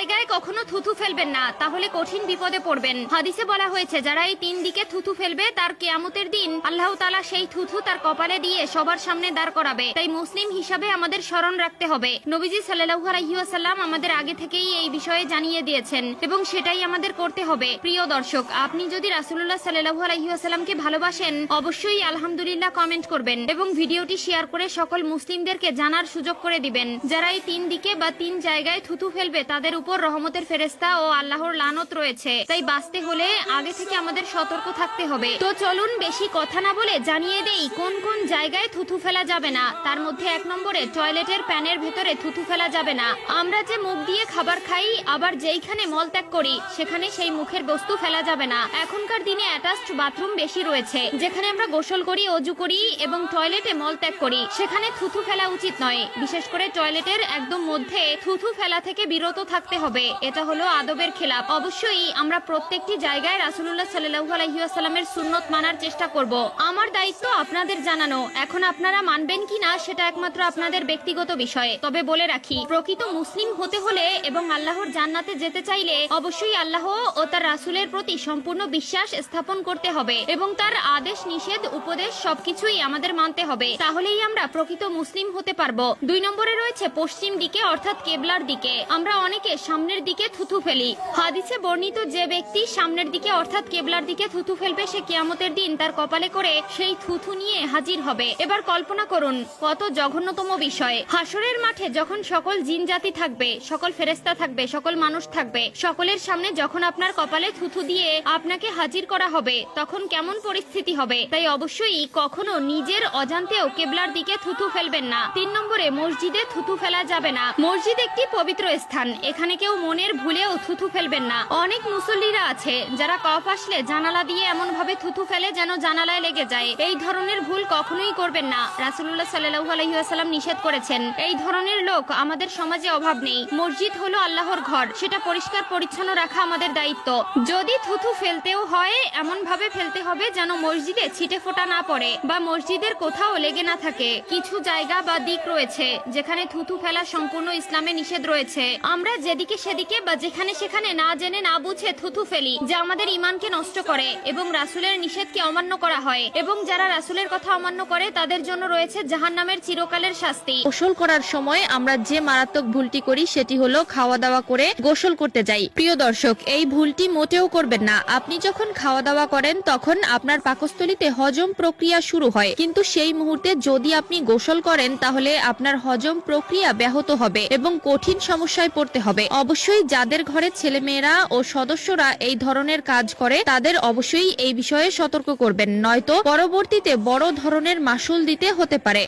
জায়গায় কখনো থুথু ফেলবেন না, তাহলে কঠিন বিপদে পড়বেন। হাদিসে বলা হয়েছে যারা এই 3 দিকে থুথু ফেলবে তার কিয়ামতের দিন আল্লাহ তাআলা সেই থুথু তার কপালে দিয়ে সবার সামনে দাঁড় করাবে। তাই মুসলিম হিসাবে আমাদের স্মরণ রাখতে হবে। নবীজি সাল্লাল্লাহু আলাইহি ওয়াসাল্লাম আমাদের আগে থেকেই এই বিষয়ে জানিয়ে দিয়েছেন এবং সেটাই আমাদের করতে হবে। প্রিয় দর্শক, আপনি যদি রাসূলুল্লাহ সাল্লাল্লাহু আলাইহি ওয়াসাল্লামকে ভালোবাসেন অবশ্যই আলহামদুলিল্লাহ কমেন্ট করবেন এবং ভিডিওটি শেয়ার করে সকল মুসলিমদেরকে জানার সুযোগ করে দিবেন। যারা এই 3 দিকে বা 3 জায়গায় থুথু ফেলবে তাদের উপর রহমতের ফেরেশতা ও আল্লাহর লানত রয়েছে। তাই বাঁচতে হলে আগে থেকে আমাদের সতর্ক থাকতে হবে। তো চলুন বেশি কথা না বলে জানিয়ে দেই কোন কোন জায়গায় থুথু ফেলা যাবে না। তার মধ্যে 1 নম্বরে টয়লেটের প্যানের ভেতরে থুথু ফেলা যাবে না। আমরা যে মুখ দিয়ে খাবার খাই আবার যেইখানে মলত্যাগ করি সেখানে সেই মুখের বস্তু ফেলা যাবে না। এখনকার দিনে অ্যাটাচড বাথরুম বেশি রয়েছে, যেখানে আমরা গোসল করি, অজু করি এবং টয়লেটে মলত্যাগ করি, সেখানে থুথু ফেলা উচিত নয়। বিশেষ করে টয়লেটের একদম মধ্যে থুথু ফেলা থেকে বিরত থাকতে হবে। এটা হলো আদবের খেলাপ। অবশ্যই আমরা প্রত্যেকটি জায়গায় রাসূলুল্লাহ সাল্লাল্লাহু আলাইহি ওয়াসাল্লামের সুন্নত মানার চেষ্টা করব। আমার দায়িত্ব আপনাদের জানানো। এখন আপনারা মানবেন কিনা সেটা একমাত্র আপনাদের ব্যক্তিগত বিষয়। তবে বলে রাখি, প্রকৃত মুসলিম হতে হলে এবং আল্লাহর জান্নাতে যেতে চাইলে অবশ্যই আল্লাহ ও তার রাসূলের প্রতি সম্পূর্ণ বিশ্বাস স্থাপন করতে হবে এবং তার আদেশ নিষেধ উপদেশ সবকিছুই আমাদের মানতে হবে। তাহলেই আমরা প্রকৃত মুসলিম হতে পারবো। 2 নম্বরে রয়েছে পশ্চিম দিকে অর্থাৎ কেবলার দিকে। আমরা অনেকে সামনের দিকে থুথু ফেলি। হাদিসে বর্ণিত যে ব্যক্তি সামনের দিকে অর্থাৎ কেবলার দিকে থুথু ফেলবে সে কিয়ামতের দিন তার কপালে করে সেই থুথু নিয়ে হাজির হবে। এবার কল্পনা করুন কত জঘন্যতম বিষয়। হাসরের মাঠে যখন সকল জিন জাতি থাকবে, সকল ফেরেশতা থাকবে, সকল মানুষ থাকবে, সকলের সামনে যখন আপনার কপালে থুথু দিয়ে আপনাকে হাজির করা হবে তখন কেমন পরিস্থিতি হবে। তাই অবশ্যই কখনো নিজের অজান্তেও কেবলার দিকে থুথু ফেলবেন না। 3 নম্বরে মসজিদে থুথু ফেলা যাবে না। মসজিদ একটি পবিত্র স্থান, এখানে কেউ মনের ভুলেও থুথু ফেলবেন না। অনেক মুসল্লিরা আছে যারা কফ আসলে জানালা দিয়ে এমন ভাবে থুথু ফেলে যেন জানালায় লেগে যায়। এই ধরনের ভুল কখনোই করবেন না। রাসূলুল্লাহ সাল্লাল্লাহু আলাইহি ওয়াসাল্লাম নিষেধ করেছেন। এই ধরনের লোক আমাদের সমাজে অভাব নেই। মসজিদ হলো আল্লাহর ঘর, সেটা পরিষ্কার পরিচ্ছন্ন রাখা আমাদের দায়িত্ব। যদি থুথু ফেলতেও হয় এমন ভাবে ফেলতে হবে যেন মসজিদে ছিটে ফোঁটা না পড়ে বা মসজিদের কোথাও লেগে না থাকে। কিছু জায়গা বা দিক রয়েছে যেখানে থুথু ফেলা সম্পূর্ণ ইসলামে নিষেধ রয়েছে। আমরা যেদিকে সেদিকে বা যেখানে সেখানে না জেনে না বুঝে থুথু ফেলি, যা আমাদের ঈমানকে নষ্ট করে এবং রাসূলের নিষেধকে অমান্য করা হয় এবং যারা রাসূলের কথা অমান্য করে তাদের জন্য রয়েছে জাহান্নামের চিরকালের শাস্তি। গোসল করার সময় আমরা যে মারাত্মক ভুলটি করি সেটি হলো খাওয়া দাওয়া করে গোসল করতে যাই। প্রিয় দর্শক, এই ভুলটি মোটেও করবেন না। আপনি যখন খাওয়া দাওয়া করেন তখন আপনার পাকস্থলীতে হজম প্রক্রিয়া শুরু হয়, কিন্তু সেই মুহূর্তে যদি আপনি গোসল করেন তাহলে আপনার হজম প্রক্রিয়া ব্যাহত হবে এবং কঠিন সমস্যায় পড়তে হবে। অবশ্যই যাদের ঘরে ছেলেমেয়েরা ও সদস্যরা এই ধরনের কাজ করে তাদের অবশ্যই এই বিষয়ে সতর্ক করবেন, নয়তো পরবর্তীতে বড় ধরনের মাসুল দিতে হতে পারে।